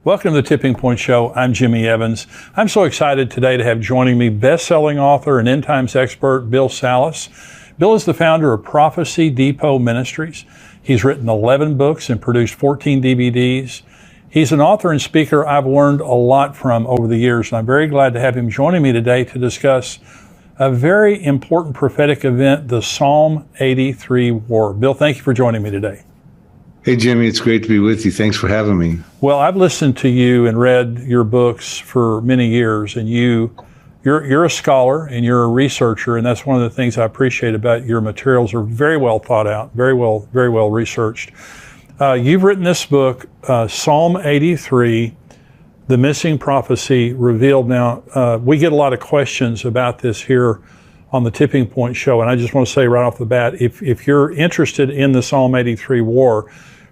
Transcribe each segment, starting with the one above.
Welcome to the Tipping Point Show. I'm Jimmy Evans. I'm so excited today to have joining me best-selling author and end times expert Bill Salus. Bill is the founder of Prophecy Depot Ministries. He's written 11 books and produced 14 DVDs. He's an author and speaker I've learned a lot from over the years, and I'm very glad to have him joining me today to discuss a very important prophetic event, the Psalm 83 War. Bill, thank you for joining me today. Hey, Jimmy, it's great to be with you. Thanks for having me. Well, I've listened to you and read your books for many years, and you're a scholar and you're a researcher, and that's one of the things I appreciate about your materials. Are very well thought out, very well researched. You've written this book, Psalm 83, The Missing Prophecy Revealed. Now, we get a lot of questions about this here on the Tipping Point Show, and I just want to say right off the bat, if you're interested in the Psalm 83 War,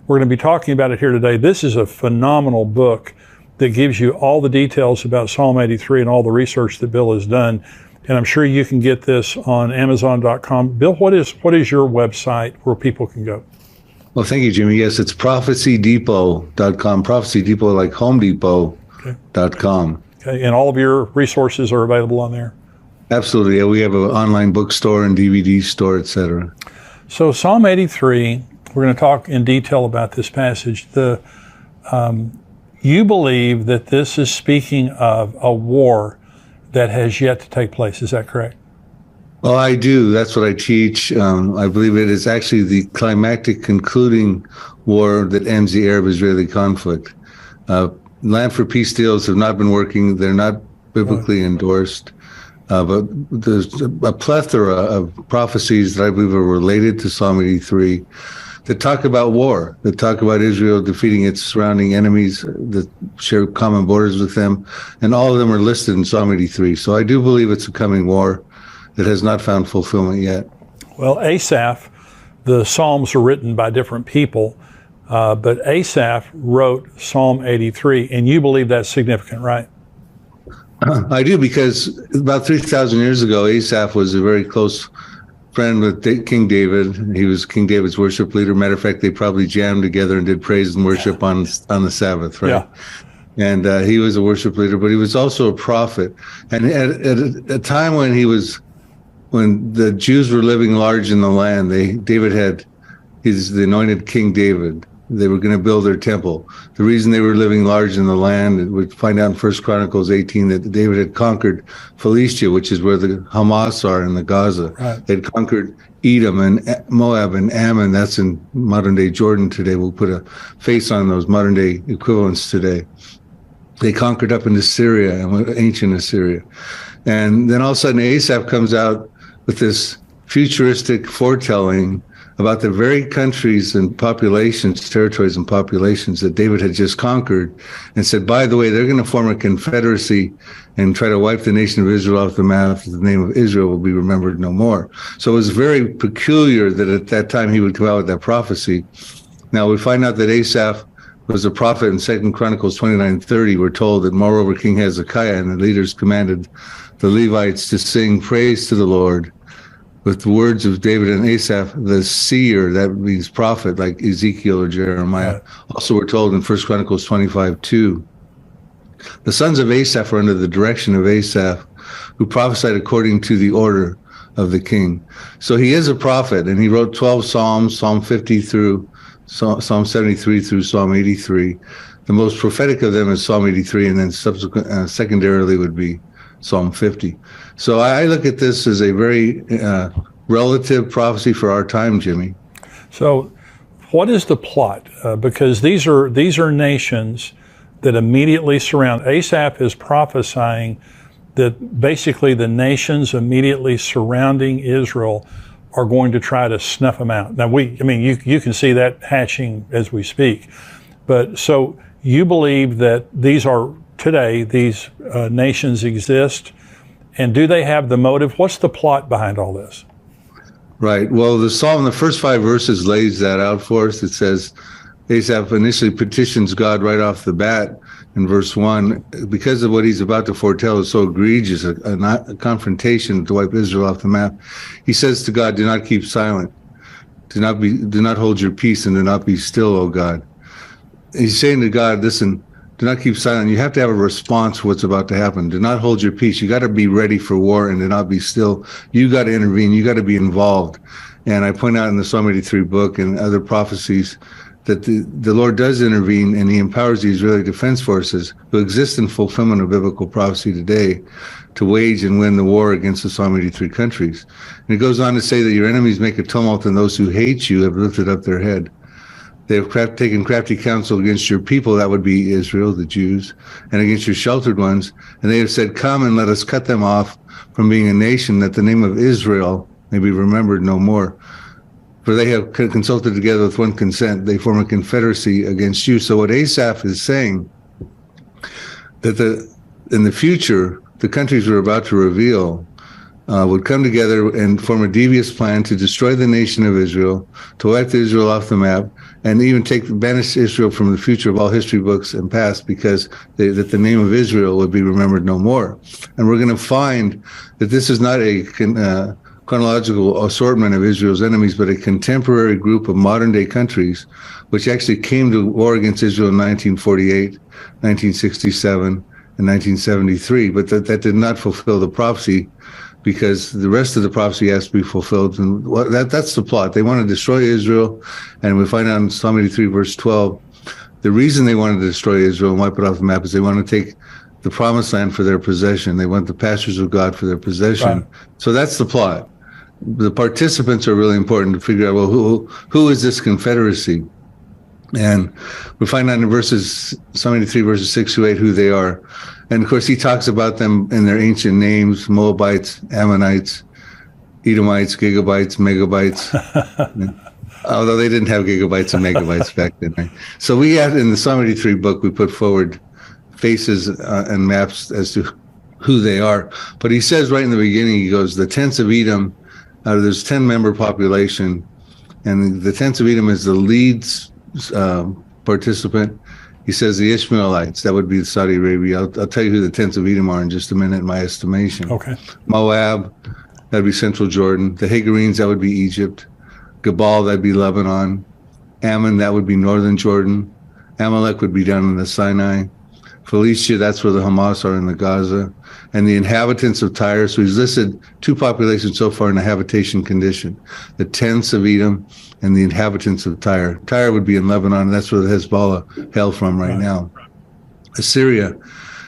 we're going to be talking about it here today. This is a phenomenal book that gives you all the details about Psalm 83 and all the research that Bill has done. And I'm sure you can get this on Amazon.com. Bill, what is your website where people can go? Well, thank you, Jimmy. Yes, it's prophecydepot.com. Prophecy Depot, like Home Depot.com. Okay, and all of your resources are available on there? Absolutely. Yeah, we have an online bookstore and DVD store, etc. So Psalm 83, we're going to talk in detail about this passage. You believe that this is speaking of a war that has yet to take place. Is that correct? Well, I do. That's what I teach. I believe it is actually the climactic concluding war that ends the Arab-Israeli conflict. Land for Peace deals have not been working. They're not biblically endorsed. But there's a plethora of prophecies that I believe are related to Psalm 83 that talk about war, that talk about Israel defeating its surrounding enemies that share common borders with them. And all of them are listed in Psalm 83. So I do believe it's a coming war that has not found fulfillment yet. Well, Asaph, the Psalms are written by different people, but Asaph wrote Psalm 83, and you believe that's significant, right? I do, because about 3,000 years ago, Asaph was a very close friend with King David. He was King David's worship leader. Matter of fact, they probably jammed together and did praise and worship on the Sabbath, right? Yeah. And he was a worship leader, but he was also a prophet. And at a time when the Jews were living large in the land, he's the anointed King David. They were going to build their temple. The reason they were living large in the land, we find out in 1 Chronicles 18 that David had conquered Philistia, which is where the Hamas are in the Gaza. Right. They'd conquered Edom and Moab and Ammon. That's in modern-day Jordan today. We'll put a face on those modern-day equivalents today. They conquered up into Syria, and ancient Assyria. And then all of a sudden, Asaph comes out with this futuristic foretelling about the very countries and populations, territories and populations that David had just conquered, and said, by the way, they're going to form a confederacy and try to wipe the nation of Israel off the map. The name of Israel will be remembered no more. So it was very peculiar that at that time he would come out with that prophecy. Now we find out that Asaph was a prophet in 2 Chronicles 29:30. We're told that moreover King Hezekiah and the leaders commanded the Levites to sing praise to the Lord with the words of David and Asaph, the seer, that means prophet, like Ezekiel or Jeremiah. Right. Also, we're told in 1 Chronicles 25:2, the sons of Asaph are under the direction of Asaph, who prophesied according to the order of the king. So he is a prophet, and he wrote 12 Psalms, Psalm 50 through Psalm 73 through Psalm 83. The most prophetic of them is Psalm 83, and then secondarily would be Psalm 50. So I look at this as a very relative prophecy for our time, Jimmy. So what is the plot? Because these are nations that immediately surround. Asaph is prophesying that basically the nations immediately surrounding Israel are going to try to snuff them out. Now, you can see that hatching as we speak. But so you believe that these nations exist, and do they have the motive? What's the plot behind all this? Right. Well, the Psalm, the first 5 verses lays that out for us. It says Asaph initially petitions God right off the bat in verse 1 because of what he's about to foretell is so egregious, a confrontation to wipe Israel off the map. He says to God, do not keep silent. Do not hold your peace and do not be still, O God. He's saying to God, listen, Do not keep silent. You have to have a response to what's about to happen. Do not hold your peace. You got to be ready for war and do not be still. You got to intervene. You got to be involved. And I point out in the Psalm 83 book and other prophecies that the Lord does intervene, and he empowers the Israeli Defense Forces, who exist in fulfillment of biblical prophecy today, to wage and win the war against the Psalm 83 countries. And it goes on to say that your enemies make a tumult, and those who hate you have lifted up their head. They have taken crafty counsel against your people, that would be Israel, the Jews, and against your sheltered ones. And they have said, come and let us cut them off from being a nation, that the name of Israel may be remembered no more. For they have consulted together with one consent. They form a confederacy against you. So what Asaph is saying, that in the future, the countries we're about to reveal would come together and form a devious plan to destroy the nation of Israel, to wipe Israel off the map, and even banish Israel from the future of all history books and past, because that the name of Israel would be remembered no more. And we're going to find that this is not a chronological assortment of Israel's enemies, but a contemporary group of modern-day countries, which actually came to war against Israel in 1948, 1967, and 1973. But that did not fulfill the prophecy, because the rest of the prophecy has to be fulfilled. And that's the plot. They want to destroy Israel, and we find out in Psalm 83, verse 12, the reason they wanted to destroy Israel and wipe it off the map is they want to take the promised land for their possession. They want the pastures of God for their possession. Right. So that's the plot. The participants are really important to figure out, well, who is this confederacy? And we find out in Psalm 83, verses 6 to 8, who they are. And of course, he talks about them in their ancient names: Moabites, Ammonites, Edomites, gigabytes, megabytes. Although they didn't have gigabytes and megabytes back then. Right? So we had, in the Psalm 83 book, we put forward faces and maps as to who they are. But he says right in the beginning, he goes, the tents of Edom, there's 10-member population, and the tents of Edom is the lead participant. He says the Ishmaelites, that would be Saudi Arabia. I'll tell you who the tents of Edom are in just a minute, in my estimation. Okay. Moab, that would be central Jordan. The Hagarenes, that would be Egypt. Gebal, that'd be Lebanon. Ammon, that would be northern Jordan. Amalek would be down in the Sinai. Philistia, that's where the Hamas are in the Gaza. And the inhabitants of Tyre, so he's listed two populations so far in a habitation condition: the tents of Edom and the inhabitants of Tyre. Tyre would be in Lebanon, and that's where the Hezbollah hail from right now. Assyria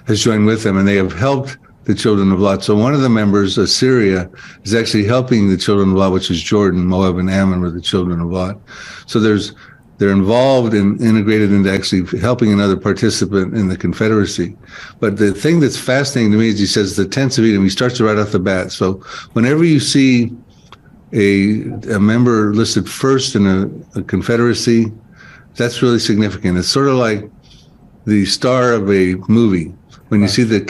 has joined with them, and they have helped the children of Lot. So one of the members, Assyria, is actually helping the children of Lot, which is Jordan. Moab and Ammon were the children of Lot. So they're involved and integrated into actually helping another participant in the Confederacy. But the thing that's fascinating to me is he says the tents of Edom. He starts it right off the bat. So whenever you see a member listed first in a Confederacy, that's really significant. It's sort of like the star of a movie. When you see the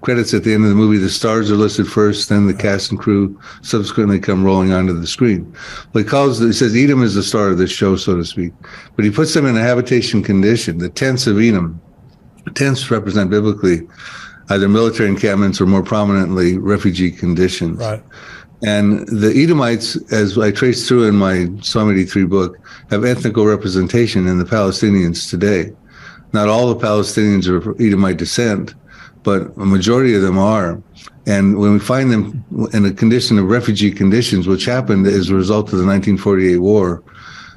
credits at the end of the movie, the stars are listed first, then the cast and crew subsequently come rolling onto the screen. Well, he says Edom is the star of this show, so to speak. But he puts them in a habitation condition, the tents of Edom. Tents represent biblically either military encampments or more prominently refugee conditions. Right. And the Edomites, as I trace through in my Psalm 83 book, have ethnical representation in the Palestinians today. Not all the Palestinians are of Edomite descent, but a majority of them are. And when we find them in a condition of refugee conditions, which happened as a result of the 1948 war,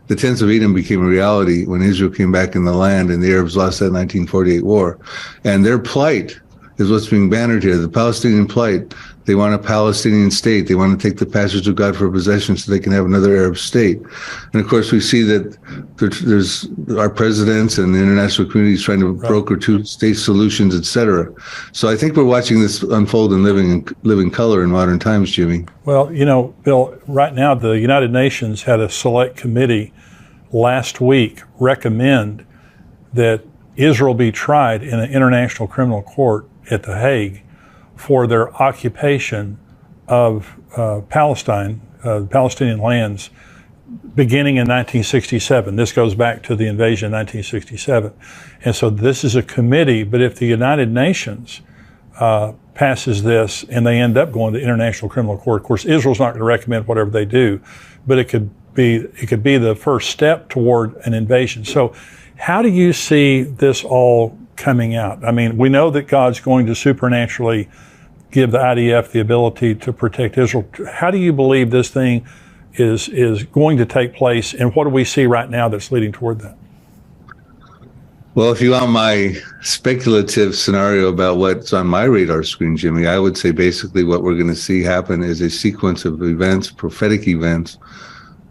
the tents of Edom became a reality when Israel came back in the land and the Arabs lost that 1948 war. And their plight is what's being bannered here, the Palestinian plight. They want a Palestinian state. They want to take the pastures of God for possession so they can have another Arab state. And of course, we see that there's our presidents and the international community is trying to broker two-state solutions, etc. So I think we're watching this unfold in living color in modern times, Jimmy. Well, you know, Bill, right now the United Nations had a select committee last week recommend that Israel be tried in an international criminal court at The Hague for their occupation of Palestine, Palestinian lands, beginning in 1967. This goes back to the invasion in 1967. And so this is a committee, but if the United Nations passes this and they end up going to International Criminal Court, of course, Israel's not going to recommend whatever they do, but it could be the first step toward an invasion. So How do you see this all coming out? I mean, we know that God's going to supernaturally give the IDF the ability to protect Israel. How do you believe this thing is going to take place, and what do we see right now that's leading toward that? Well, if you want my speculative scenario about what's on my radar screen, Jimmy, I would say basically what we're going to see happen is a sequence of events, prophetic events.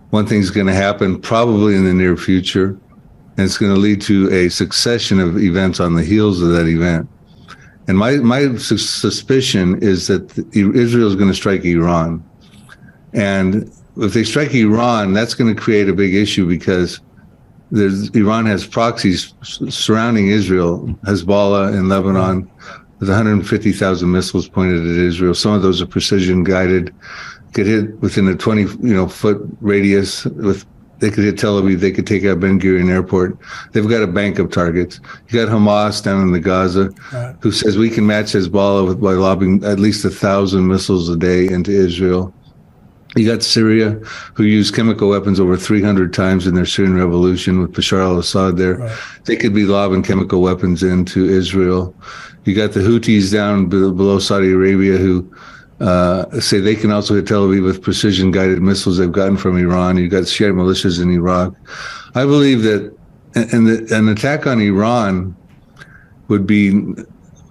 One thing's going to happen probably in the near future, and it's going to lead to a succession of events on the heels of that event. And my suspicion is that Israel is going to strike Iran. And if they strike Iran, that's going to create a big issue because Iran has proxies surrounding Israel, Hezbollah in Lebanon, with 150,000 missiles pointed at Israel. Some of those are precision guided, could hit within a 20-foot radius. They could hit Tel Aviv. They could take out Ben Gurion Airport. They've got a bank of targets. You got Hamas down in the Gaza, right, who says we can match Hezbollah by lobbing at least 1,000 missiles a day into Israel. You got Syria, who used chemical weapons over 300 times in their Syrian revolution with Bashar al-Assad there. Right. They could be lobbing chemical weapons into Israel. You got the Houthis down below Saudi Arabia who say they can also hit Tel Aviv with precision-guided missiles they've gotten from Iran. You got Shiite militias in Iraq. I believe that an attack on Iran would be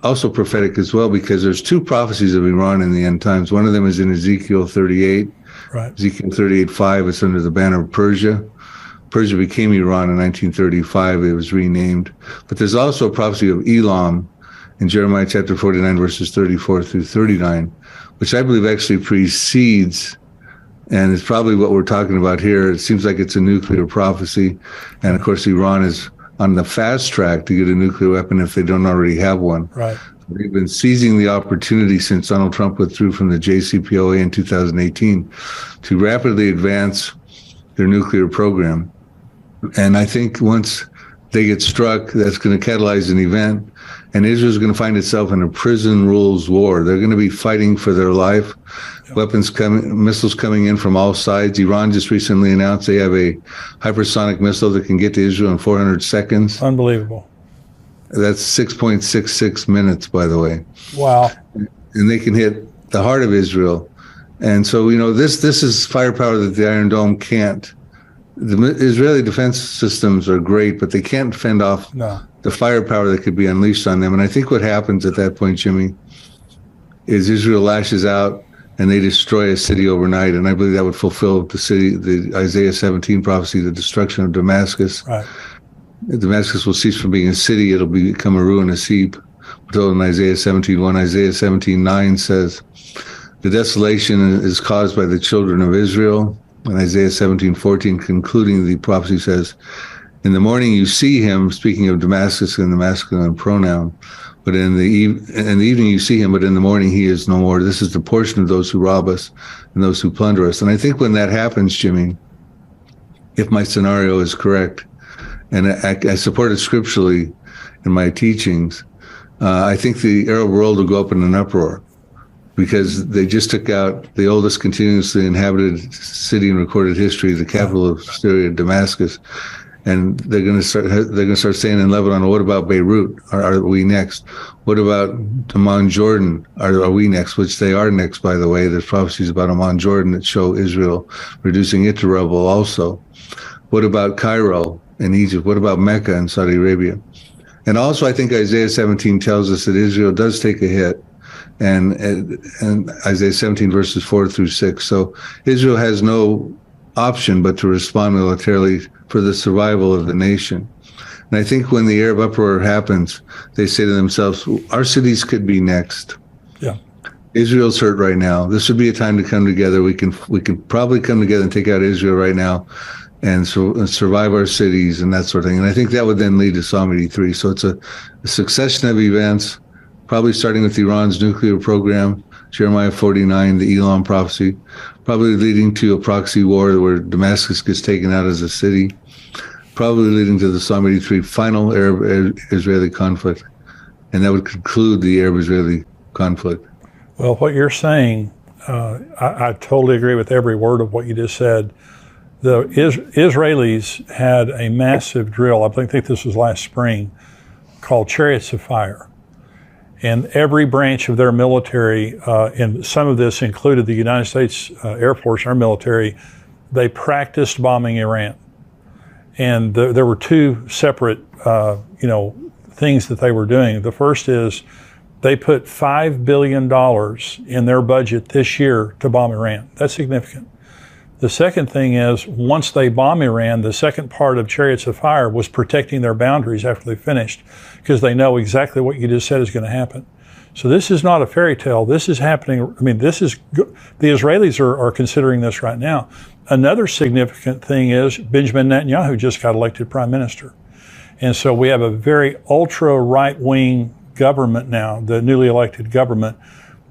also prophetic as well, because there's two prophecies of Iran in the end times. One of them is in Ezekiel 38. Right. Ezekiel 38:5, it's under the banner of Persia. Persia became Iran in 1935. It was renamed. But there's also a prophecy of Elam in Jeremiah chapter 49, verses 34 through 39, which I believe actually precedes, and it's probably what we're talking about here. It seems like it's a nuclear prophecy. And of course, Iran is on the fast track to get a nuclear weapon if they don't already have one. Right. They've been seizing the opportunity since Donald Trump withdrew from the JCPOA in 2018 to rapidly advance their nuclear program. And I think once they get struck, that's going to catalyze an event, and Israel's going to find itself in a prison rules war. They're going to be fighting for their life. Yep. Weapons coming, missiles coming in from all sides. Iran just recently announced they have a hypersonic missile that can get to Israel in 400 seconds. Unbelievable. That's 6.66 minutes, by the way. Wow. And they can hit the heart of Israel. And so, this is firepower that the Iron Dome can't. The Israeli defense systems are great, but they can't fend off the firepower that could be unleashed on them. And I think what happens at that point, Jimmy, is Israel lashes out and they destroy a city overnight. And I believe that would fulfill the Isaiah 17 prophecy, the destruction of Damascus. Right. Damascus will cease from being a city. It'll become a ruinous heap. We're told in Isaiah 17:1, Isaiah 17:9 says, the desolation is caused by the children of Israel. And Isaiah 17:14, concluding the prophecy, says, in the morning you see him, speaking of Damascus in the masculine pronoun, but in the evening you see him, but in the morning he is no more. This is the portion of those who rob us and those who plunder us. And I think when that happens, Jimmy, if my scenario is correct, and I support it scripturally in my teachings, I think the Arab world will go up in an uproar, because they just took out the oldest continuously inhabited city in recorded history, the capital of Syria, Damascus, and they're going to start saying in Lebanon, well, what about Beirut? Are we next? What about Amman, Jordan? Are we next? Which they are next, by the way. There's prophecies about Amman, Jordan that show Israel reducing it to rubble also. What about Cairo in Egypt? What about Mecca in Saudi Arabia? And also, I think Isaiah 17 tells us that Israel does take a hit, and Isaiah 17 verses 4 through 6. So Israel has no option but to respond militarily for the survival of the nation. And I think when the Arab uproar happens, they say to themselves, our cities could be next. Yeah. Israel's hurt right now. This would be a time to come together. We can probably come together and take out Israel right now and survive our cities and that sort of thing. And I think that would then lead to Psalm 83. So it's a succession of events, probably starting with Iran's nuclear program, Jeremiah 49, the Elam prophecy, probably leading to a proxy war where Damascus gets taken out as a city, probably leading to the Psalm 83 final Arab-Israeli conflict. And that would conclude the Arab-Israeli conflict. Well, what you're saying, I totally agree with every word of what you just said. the Israelis had a massive drill, I think this was last spring, called Chariots of Fire. And every branch of their military, and some of this included the United States Air Force, our military, they practiced bombing Iran. And there were two separate, things that they were doing. The first is they put $5 billion in their budget this year to bomb Iran. That's significant. The second thing is, once they bomb Iran, the second part of Chariots of Fire was protecting their boundaries after they finished, because they know exactly what you just said is going to happen. So this is not a fairy tale. This is happening. I mean, the Israelis are considering this right now. Another significant thing is Benjamin Netanyahu just got elected prime minister. And so we have a very ultra right-wing government now, the newly elected government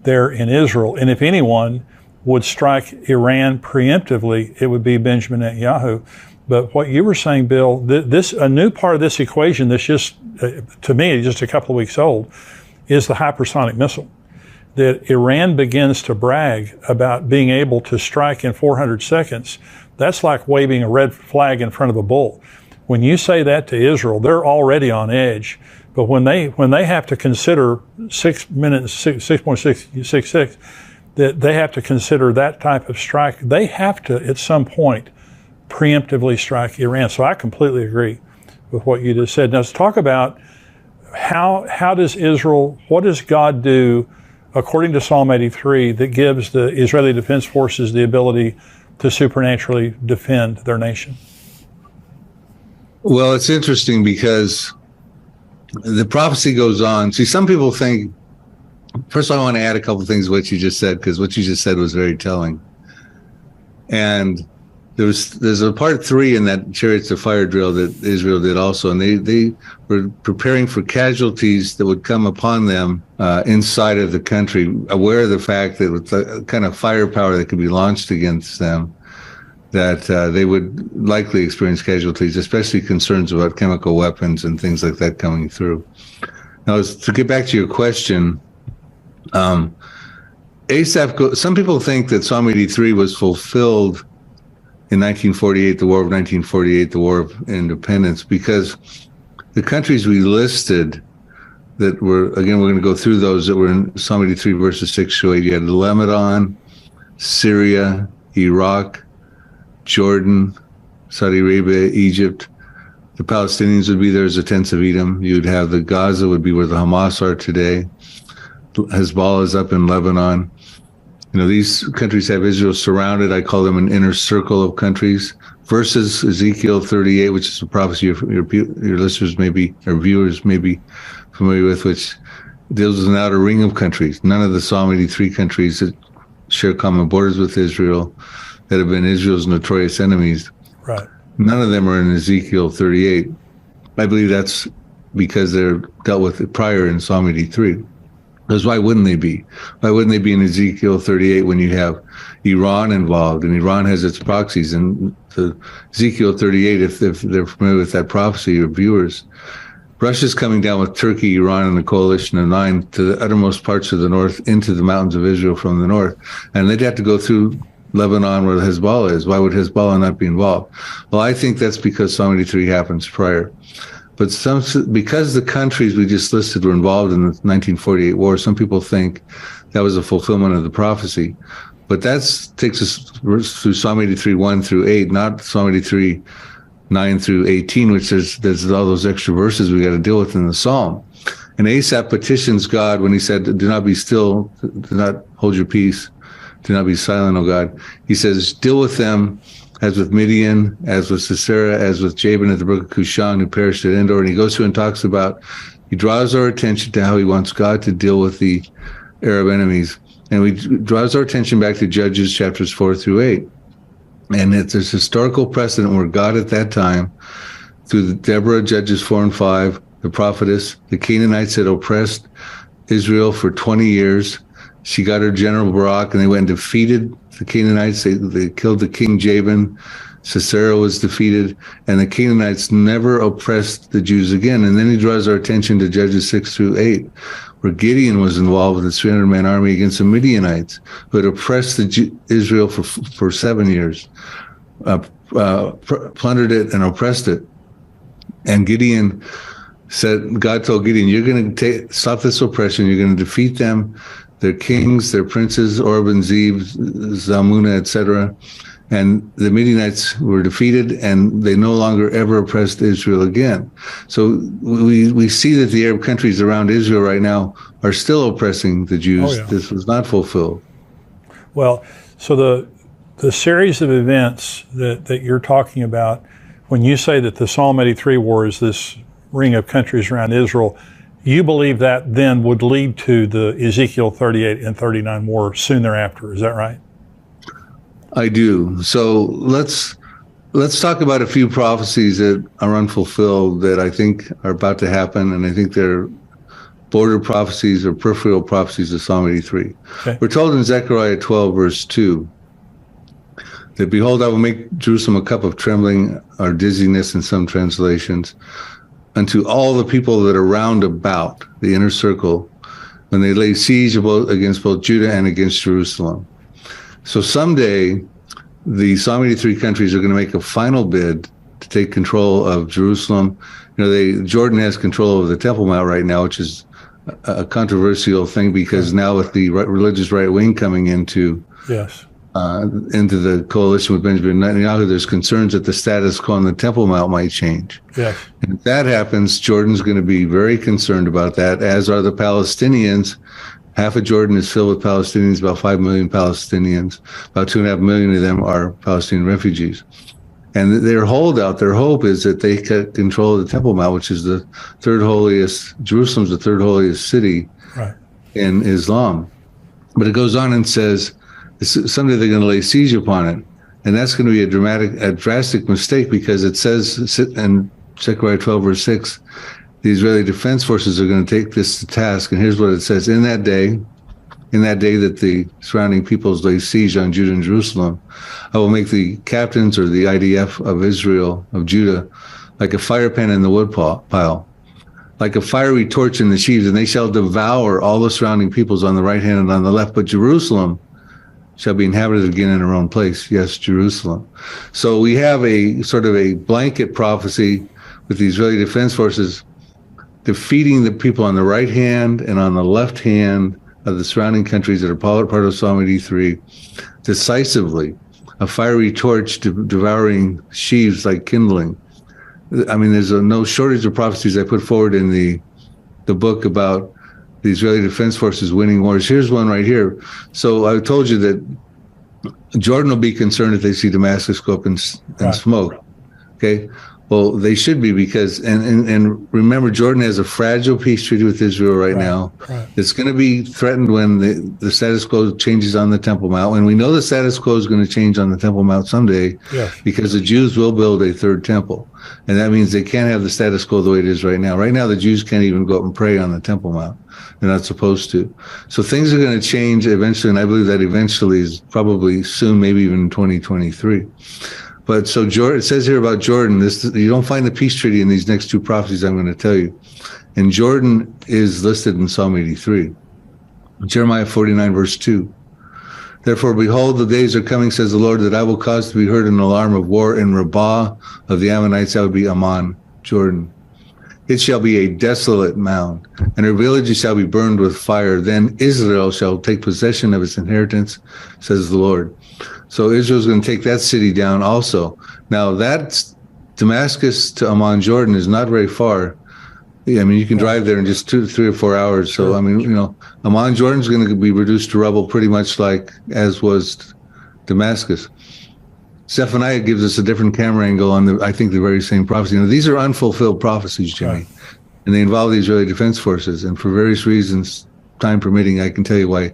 there in Israel. And if anyone would strike Iran preemptively, it would be Benjamin Netanyahu. But what you were saying, Bill, a new part of this equation that's just, to me, just a couple of weeks old, is the hypersonic missile. That Iran begins to brag about being able to strike in 400 seconds. That's like waving a red flag in front of a bull. When you say that to Israel, they're already on edge. But when they have to consider 6.666, that they have to consider that type of strike, they have to, at some point, preemptively strike Iran. So I completely agree with what you just said. Now let's talk about how does Israel, what does God do, according to Psalm 83, that gives the Israeli Defense Forces the ability to supernaturally defend their nation? Well, it's interesting because the prophecy goes on. See, some people think, first of all, I want to add a couple of things to what you just said, because what you just said was very telling. And there's a part 3 in that Chariots of Fire drill that Israel did also, and they were preparing for casualties that would come upon them inside of the country, aware of the fact that with the kind of firepower that could be launched against them, that they would likely experience casualties, especially concerns about chemical weapons and things like that coming through. Now, to get back to your question, Asaph, some people think that Psalm 83 was fulfilled in 1948, the War of 1948, the War of Independence, because the countries we listed that were, again, we're going to go through those that were in Psalm 83, verses 6 to 8. You had Lebanon, Syria, Iraq, Jordan, Saudi Arabia, Egypt. The Palestinians would be there as the tents of Edom. You'd have the Gaza would be where the Hamas are today. Hezbollah is up in Lebanon. These countries have Israel surrounded. I call them an inner circle of countries. Versus Ezekiel 38, which is a prophecy your listeners may be, or viewers may be familiar with, which deals with an outer ring of countries. None of the Psalm 83 countries that share common borders with Israel, that have been Israel's notorious enemies. Right. None of them are in Ezekiel 38. I believe that's because they're dealt with prior in Psalm 83. Because why wouldn't they be? Why wouldn't they be in Ezekiel 38 when you have Iran involved, and Iran has its proxies? And the Ezekiel 38, if they're familiar with that prophecy, your viewers, Russia's coming down with Turkey, Iran, and the coalition of 9 to the uttermost parts of the north, into the mountains of Israel from the north. And they'd have to go through Lebanon, where the Hezbollah is. Why would Hezbollah not be involved? Well, I think that's because Psalm 83 happens prior. But because the countries we just listed were involved in the 1948 war, some people think that was a fulfillment of the prophecy. But that takes us through Psalm 83, 1 through 8, not Psalm 83, 9 through 18, which there's all those extra verses we got to deal with in the Psalm. And Asaph petitions God when he said, "Do not be still, do not hold your peace, do not be silent, O God." He says, deal with them as with Midian, as with Sisera, as with Jabin at the brook of Cushan, who perished at Endor. And he goes through and talks about, he draws our attention to how he wants God to deal with the Arab enemies. And he draws our attention back to Judges chapters 4 through 8. And there's historical precedent where God at that time, through the Deborah, Judges 4 and 5, the prophetess, the Canaanites had oppressed Israel for 20 years. She got her general Barak, and they went and defeated the Canaanites. They killed the king Jabin. Sisera was defeated, and the Canaanites never oppressed the Jews again. And then he draws our attention to Judges 6 through 8, where Gideon was involved with a 300-man army against the Midianites, who had oppressed Israel for 7 years. plundered it and oppressed it. And Gideon said, God told Gideon, you're going to stop this oppression. You're going to defeat them, their kings, their princes, Orb and Zeb, Zalmunna, etc. And the Midianites were defeated, and they no longer ever oppressed Israel again. So we see that the Arab countries around Israel right now are still oppressing the Jews. Oh, yeah. This was not fulfilled. Well, so the series of events that you're talking about, when you say that the Psalm 83 war is this ring of countries around Israel, you believe that then would lead to the Ezekiel 38 and 39 war soon thereafter. Is that right? I do. So let's talk about a few prophecies that are unfulfilled that I think are about to happen, and I think they're border prophecies or peripheral prophecies of Psalm 83. Okay. We're told in Zechariah 12, verse 2, that behold, I will make Jerusalem a cup of trembling or dizziness in some translations, unto all the people that are round about the inner circle, when they lay siege against both Judah and against Jerusalem. So someday, the Psalm 83 countries are going to make a final bid to take control of Jerusalem. Jordan has control of the Temple Mount right now, which is a controversial thing because now with the religious right wing coming into the coalition with Benjamin Netanyahu, there's concerns that the status quo on the Temple Mount might change. Yes. And if that happens, Jordan's going to be very concerned about that, as are the Palestinians. Half of Jordan is filled with Palestinians, about 5 million Palestinians. About 2.5 million of them are Palestinian refugees. And their hope is that they get control of the Temple Mount, which is the third holiest, Jerusalem's the third holiest city in Islam. But it goes on and says, someday they're going to lay siege upon it. And that's going to be a drastic mistake, because it says in Zechariah 12, verse 6, the Israeli Defense Forces are going to take this to task. And here's what it says. In that day that the surrounding peoples lay siege on Judah and Jerusalem, I will make the captains or the IDF of Israel, of Judah, like a fire pan in the wood pile, like a fiery torch in the sheaves, and they shall devour all the surrounding peoples on the right hand and on the left. But Jerusalem shall be inhabited again in her own place. Yes, Jerusalem. So we have a sort of a blanket prophecy with the Israeli Defense Forces defeating the people on the right hand and on the left hand of the surrounding countries that are part of Psalm 83 decisively, a fiery torch devouring sheaves like kindling. I mean, there's no shortage of prophecies I put forward in the book about the Israeli Defense Forces winning wars. Here's one right here. So I told you that Jordan will be concerned if they see Damascus go up in smoke. Okay. Well, they should be, because, and remember, Jordan has a fragile peace treaty with Israel right now. It's going to be threatened when the status quo changes on the Temple Mount. And we know the status quo is going to change on the Temple Mount someday, because the Jews will build a third temple. And that means they can't have the status quo the way it is right now. Right now, the Jews can't even go up and pray on the Temple Mount. They're not supposed to. So things are going to change eventually, and I believe that eventually is probably soon, maybe even in 2023. But so Jordan, it says here about Jordan, you don't find the peace treaty in these next two prophecies I'm going to tell you. And Jordan is listed in Psalm 83. Jeremiah 49, verse 2. Therefore, behold, the days are coming, says the Lord, that I will cause to be heard an alarm of war in Rabbah of the Ammonites. That would be Ammon, Jordan. It shall be a desolate mound, and her villages shall be burned with fire. Then Israel shall take possession of its inheritance, says the Lord. So Israel's going to take that city down also. Now, that's Damascus to Ammon, Jordan is not very far. I mean, you can drive there in just 3 or 4 hours. So, I mean, Ammon, Jordan's going to be reduced to rubble pretty much like as was Damascus. Zephaniah gives us a different camera angle on I think the very same prophecy. These are unfulfilled prophecies, Jimmy, and they involve the Israeli Defense Forces. And for various reasons, time permitting, I can tell you why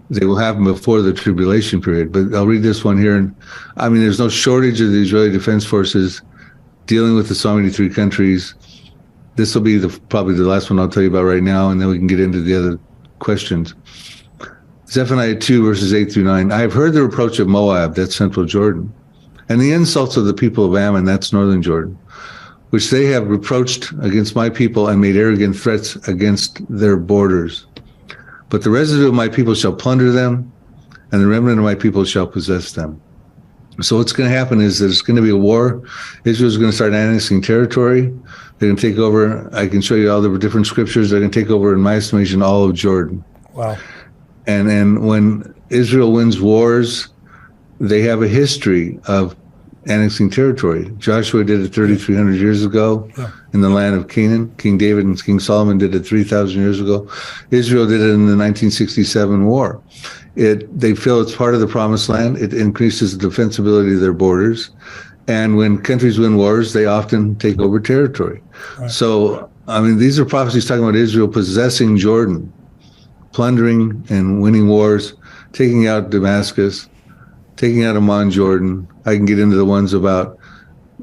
they will happen before the tribulation period. But I'll read this one here. And I mean, there's no shortage of the Israeli Defense Forces dealing with the Psalm 83 countries. This will be probably the last one I'll tell you about right now, and then we can get into the other questions. Zephaniah 2, verses 8 through 9. I have heard the reproach of Moab, that's central Jordan, and the insults of the people of Ammon, that's northern Jordan, which they have reproached against my people and made arrogant threats against their borders. But the residue of my people shall plunder them, and the remnant of my people shall possess them. So what's going to happen is there's going to be a war. Israel's going to start annexing territory. They're going to take over. I can show you all the different scriptures. They're going to take over, in my estimation, all of Jordan. Wow. And when Israel wins wars, they have a history of annexing territory. Joshua did it 3,300 years ago in the land of Canaan. King David and King Solomon did it 3,000 years ago. Israel did it in the 1967 war. They feel it's part of the promised land. It increases the defensibility of their borders. And when countries win wars, they often take over territory. Right. So, I mean, these are prophecies talking about Israel possessing Jordan, plundering and winning wars, taking out Damascus, taking out Amman, Jordan. I can get into the ones about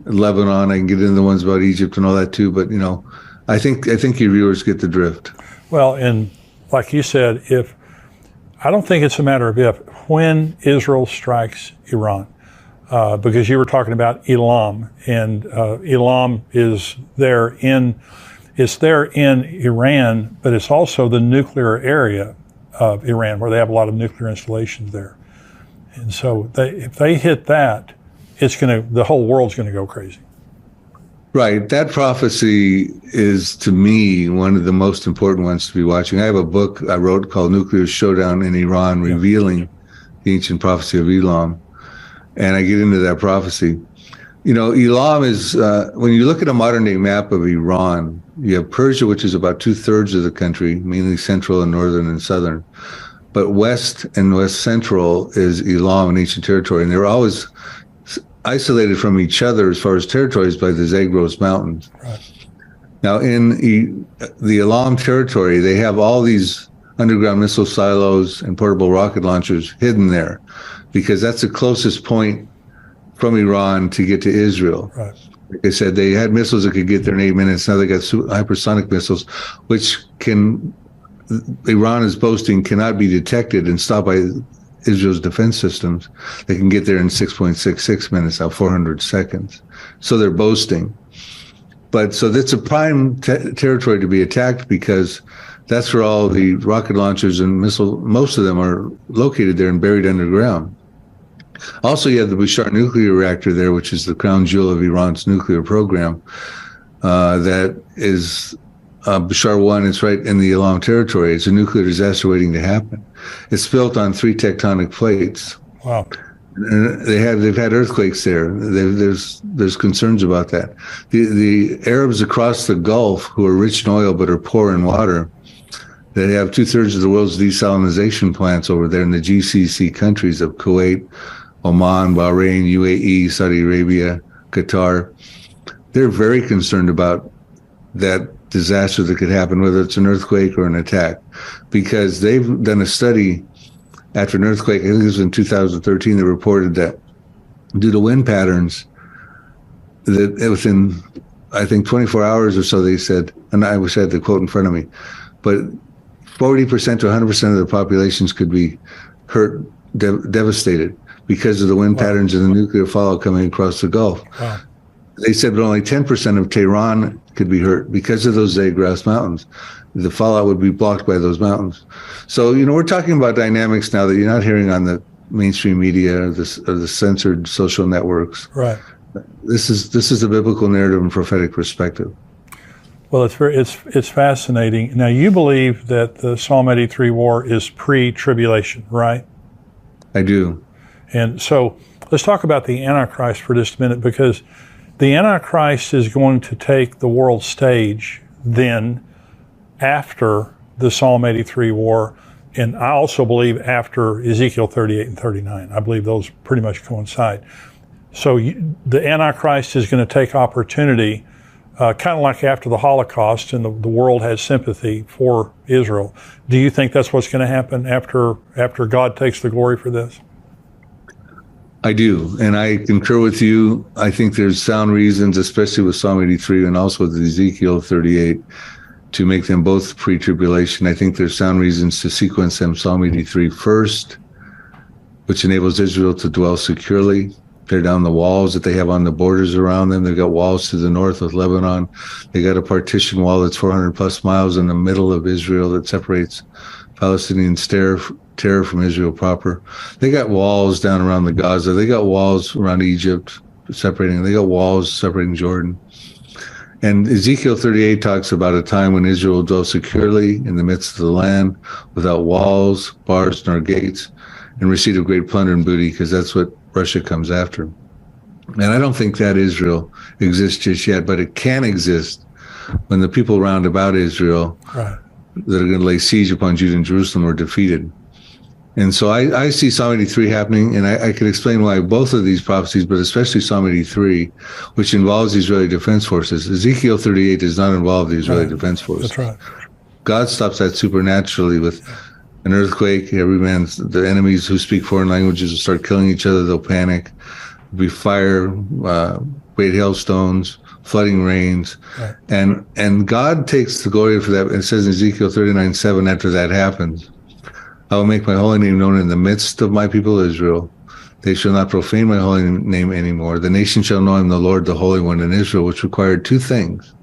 Lebanon. I can get into the ones about Egypt and all that too. But, you know, I think your viewers get the drift. Well, and like you said, I don't think it's a matter of if, when Israel strikes Iran, because you were talking about Elam, and Elam is it's there in Iran, but it's also the nuclear area of Iran, where they have a lot of nuclear installations there. And so if they hit that, the whole world's going to go crazy. Right. That prophecy is, to me, one of the most important ones to be watching. I have a book I wrote called Nuclear Showdown in Iran, revealing the ancient prophecy of Elam. And I get into that prophecy. You know, Elam is, when you look at a modern day map of Iran, you have Persia, which is about 2/3 of the country, mainly central and northern and southern. But west and west central is Elam, an ancient territory. And they're always isolated from each other as far as territories by the Zagros Mountains. Right. Now, in the Elam territory, they have all these underground missile silos and portable rocket launchers hidden there, because that's the closest point from Iran to get to Israel. Right. Like I said, they had missiles that could get there in 8 minutes. Now they got hypersonic missiles, which Iran is boasting cannot be detected and stopped by Israel's defense systems. They can get there in 6.66 minutes, now 400 seconds. So they're boasting. But so that's a prime territory to be attacked, because that's where all the rocket launchers and most of them are located there and buried underground. Also, you have the Bushehr nuclear reactor there, which is the crown jewel of Iran's nuclear program. That is Bushehr 1, it's right in the Elam territory. It's a nuclear disaster waiting to happen. It's built on 3 tectonic plates. Wow. And they've had earthquakes there. There's concerns about that. The Arabs across the Gulf, who are rich in oil but are poor in water, they have 2/3 of the world's desalinization plants over there in the GCC countries of Kuwait, Oman, Bahrain, UAE, Saudi Arabia, Qatar. They're very concerned about that disaster that could happen, whether it's an earthquake or an attack, because they've done a study after an earthquake. I think it was in 2013. They reported that due to wind patterns, that within, I think, 24 hours or so, they said, and I wish I had the quote in front of me, but 40% to 100% of the populations could be hurt, devastated, because of the wind patterns and the nuclear fallout coming across the Gulf. Wow. They said that only 10% of Tehran could be hurt because of those Zagros Mountains. The fallout would be blocked by those mountains. So, you know, we're talking about dynamics now that you're not hearing on the mainstream media or the censored social networks. Right. This is a biblical narrative and prophetic perspective. Well, it's fascinating. Now, you believe that the Psalm 83 war is pre-tribulation, right? I do. And so let's talk about the Antichrist for just a minute, because the Antichrist is going to take the world stage then after the Psalm 83 war, and I also believe after Ezekiel 38 and 39. I believe those pretty much coincide. So the Antichrist is going to take opportunity, kind of like after the Holocaust, and the world has sympathy for Israel. Do you think that's what's going to happen after God takes the glory for this? I do, and I concur with you. I think there's sound reasons, especially with Psalm 83 and also with Ezekiel 38, to make them both pre-tribulation. I think there's sound reasons to sequence them Psalm 83 first, which enables Israel to dwell securely tear down the walls that they have on the borders around them. They've got walls to the north with Lebanon. They got a partition wall that's 400 plus miles in the middle of Israel that separates Palestinian terror from Israel proper. They got walls down around the Gaza. They got walls around Egypt separating. They got walls separating Jordan. And Ezekiel 38 talks about a time when Israel will dwell securely in the midst of the land without walls, bars, nor gates, and receive of great plunder and booty, because that's what Russia comes after. And I don't think that Israel exists just yet, but it can exist when the people round about Israel that are going to lay siege upon Judah and Jerusalem are defeated. And so I see Psalm 83 happening, and I could explain why both of these prophecies, but especially Psalm 83, which involves the Israeli Defense Forces. Ezekiel 38 does not involve the Israeli Defense Force. That's right. God stops that supernaturally with an earthquake. The enemies who speak foreign languages will start killing each other. They'll panic. There'll be fire, great hailstones, flooding rains. Right. And God takes the glory for that. It says in Ezekiel 39:7, after that happens, I will make my holy name known in the midst of my people Israel. They shall not profane my holy name anymore. The nation shall know I am the Lord, the Holy One in Israel, which required two things.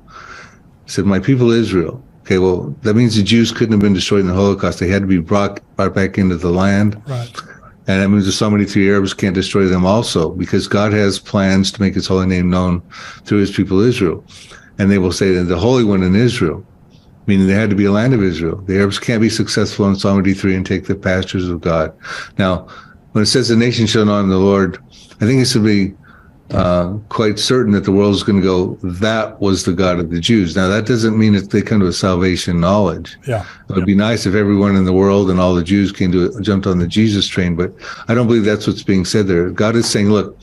He said, my people Israel. Okay, well, that means the Jews couldn't have been destroyed in the Holocaust. They had to be brought back into the land. Right. And that means the Psalm 83 Arabs can't destroy them also, because God has plans to make his holy name known through his people Israel. And they will say that the Holy One in Israel, meaning there had to be a land of Israel. The Arabs can't be successful in Psalm 83 and take the pastures of God. Now, when it says the nation shall know I am the Lord, I think it should be quite certain that the world is going to go, that was the God of the Jews. Now, that doesn't mean that they come to a salvation knowledge. Yeah. It would be nice if everyone in the world and all the Jews jumped on the Jesus train, but I don't believe that's what's being said there. God is saying, look,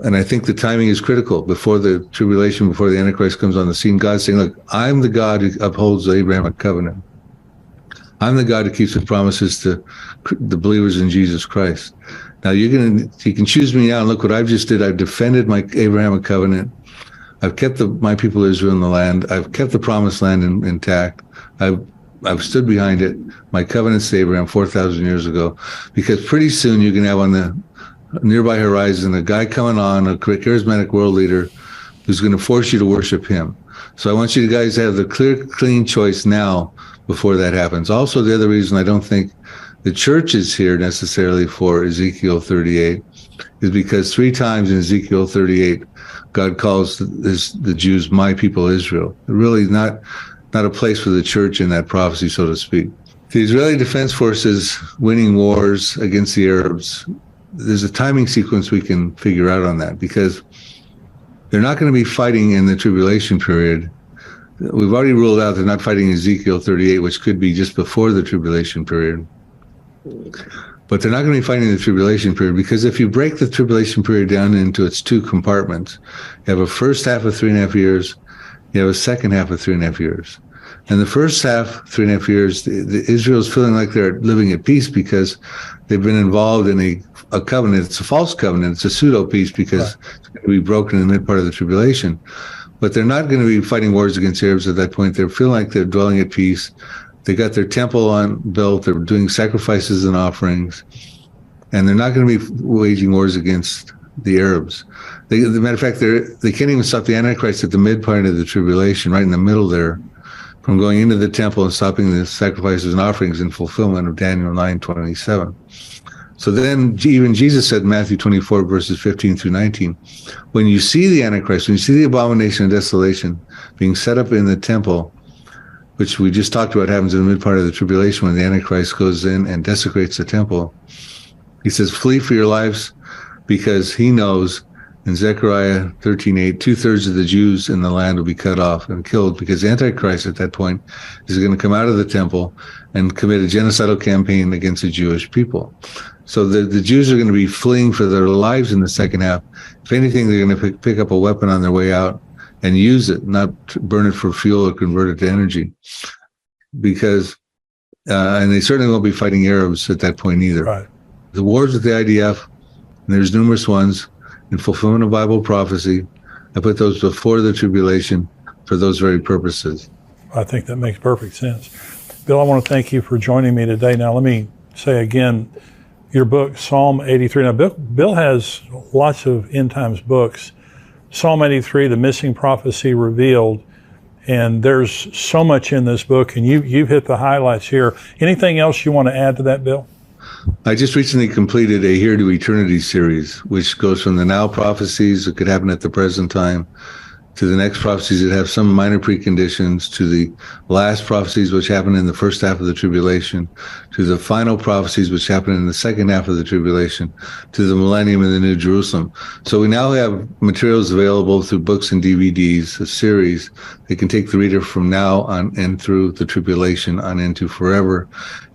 and I think the timing is critical. Before the tribulation, before the Antichrist comes on the scene, God's saying, look, I'm the God who upholds the Abrahamic covenant. I'm the God who keeps the promises to the believers in Jesus Christ. Now you can choose me now, and look what I've just did. I've defended my Abrahamic covenant. I've kept my people Israel in the land. I've kept the promised land intact. I've stood behind it. My covenants to Abraham 4,000 years ago, because pretty soon you can have on the nearby horizon a guy coming on, a charismatic world leader who's going to force you to worship him. So I want you guys to have the clear, clean choice now before that happens. Also, the other reason I don't think the church is here necessarily for Ezekiel 38 is because 3 times in Ezekiel 38, God calls the Jews my people Israel. Really not a place for the church in that prophecy, so to speak. The Israeli Defense Forces winning wars against the Arabs, there's a timing sequence we can figure out on that, because they're not going to be fighting in the tribulation period. We've already ruled out they're not fighting Ezekiel 38, which could be just before the tribulation period. But they're not going to be fighting the tribulation period, because if you break the tribulation period down into its 2 compartments, you have a first half of 3.5 years, you have a second half of 3.5 years. And the first half, 3.5 years, Israel's feeling like they're living at peace because they've been involved in a covenant. It's a false covenant. It's a pseudo peace because it's going to be broken in the mid part of the tribulation. But they're not going to be fighting wars against Arabs at that point. They're feeling like they're dwelling at peace. They got their temple built. They're doing sacrifices and offerings. And they're not going to be waging wars against the Arabs. As a matter of fact, they can't even stop the Antichrist at the mid part of the tribulation, right in the middle there, from going into the temple and stopping the sacrifices and offerings in fulfillment of Daniel 9:27. So then even Jesus said in Matthew 24, verses 15 through 19, when you see the Antichrist, when you see the abomination of desolation being set up in the temple, which we just talked about happens in the mid part of the tribulation when the Antichrist goes in and desecrates the temple, he says, flee for your lives, because he knows in Zechariah 13:8, 2/3 of the Jews in the land will be cut off and killed, because the Antichrist at that point is going to come out of the temple and commit a genocidal campaign against the Jewish people. So the Jews are going to be fleeing for their lives in the second half. If anything, they're going to pick up a weapon on their way out and use it, not burn it for fuel or convert it to energy. Because, and they certainly won't be fighting Arabs at that point either. Right. The wars with the IDF, and there's numerous ones, in fulfillment of Bible prophecy, I put those before the tribulation for those very purposes. I think that makes perfect sense. Bill, I want to thank you for joining me today. Now, let me say again, your book, Psalm 83. Now, Bill has lots of end times books. Psalm 83, The Missing Prophecy Revealed, and there's so much in this book, and you've hit the highlights here. Anything else you want to add to that, Bill? I just recently completed a Here to Eternity series, which goes from the now prophecies that could happen at the present time to the next prophecies that have some minor preconditions, to the last prophecies which happen in the first half of the tribulation, to the final prophecies which happen in the second half of the tribulation, to the millennium and the New Jerusalem. So we now have materials available through books and DVDs, a series that can take the reader from now on and through the tribulation on into forever.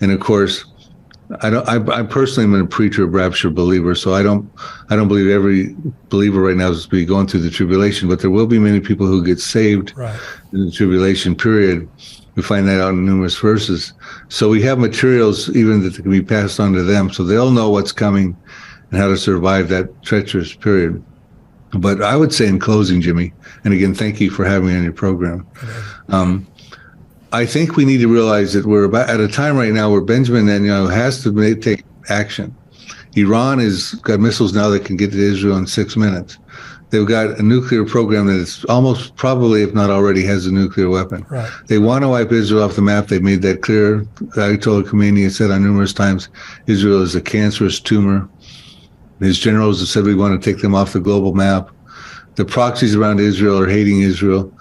And of course, I personally am a preacher, rapture believer, so I don't believe every believer right now is going through the tribulation, but there will be many people who get saved in the tribulation period. We find that out in numerous verses. So we have materials even that can be passed on to them, so they'll know what's coming and how to survive that treacherous period. But I would say in closing, Jimmy, and again, thank you for having me on your program. I think we need to realize that we're about at a time right now where Benjamin Netanyahu has to take action. Iran has got missiles now that can get to Israel in 6 minutes. They've got a nuclear program that is almost probably, if not already, has a nuclear weapon. Right. They want to wipe Israel off the map. They've made that clear. Ayatollah Khomeini has said on numerous times, Israel is a cancerous tumor. His generals have said we want to take them off the global map. The proxies around Israel are hating Israel.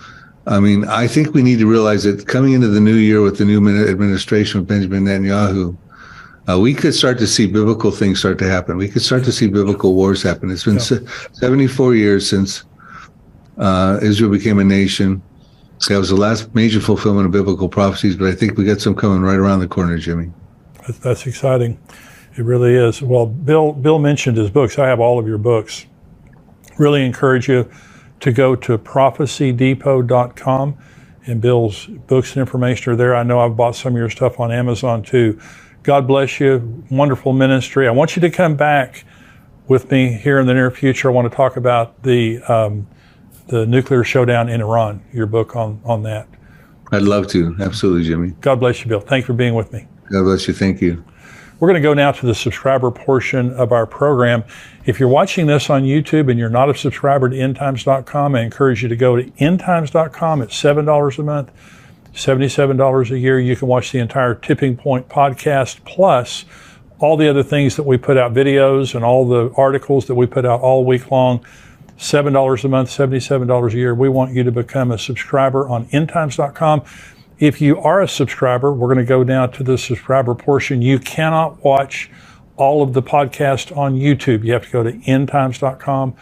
I mean, I think we need to realize that coming into the new year with the new administration of Benjamin Netanyahu, we could start to see biblical things start to happen. We could start to see biblical wars happen. It's been 74 years since Israel became a nation. That was the last major fulfillment of biblical prophecies, but I think we got some coming right around the corner, Jimmy. That's exciting. It really is. Well, Bill mentioned his books. I have all of your books. Really encourage you to go to prophecydepot.com, and Bill's books and information are there. I know I've bought some of your stuff on Amazon too. God bless you. Wonderful ministry. I want you to come back with me here in the near future. I want to talk about the nuclear showdown in Iran, your book on that. I'd love to. Absolutely, Jimmy. God bless you, Bill. Thank you for being with me. God bless you. Thank you. We're going to go now to the subscriber portion of our program. If you're watching this on YouTube and you're not a subscriber to endtimes.com, I encourage you to go to endtimes.com. It's $7 a month, $77 a year. You can watch the entire Tipping Point podcast, plus all the other things that we put out, videos and all the articles that we put out all week long. $7 a month, $77 a year. We want you to become a subscriber on endtimes.com. If you are a subscriber, we're going to go down to the subscriber portion. You cannot watch all of the podcast on YouTube. You have to go to endtimes.com.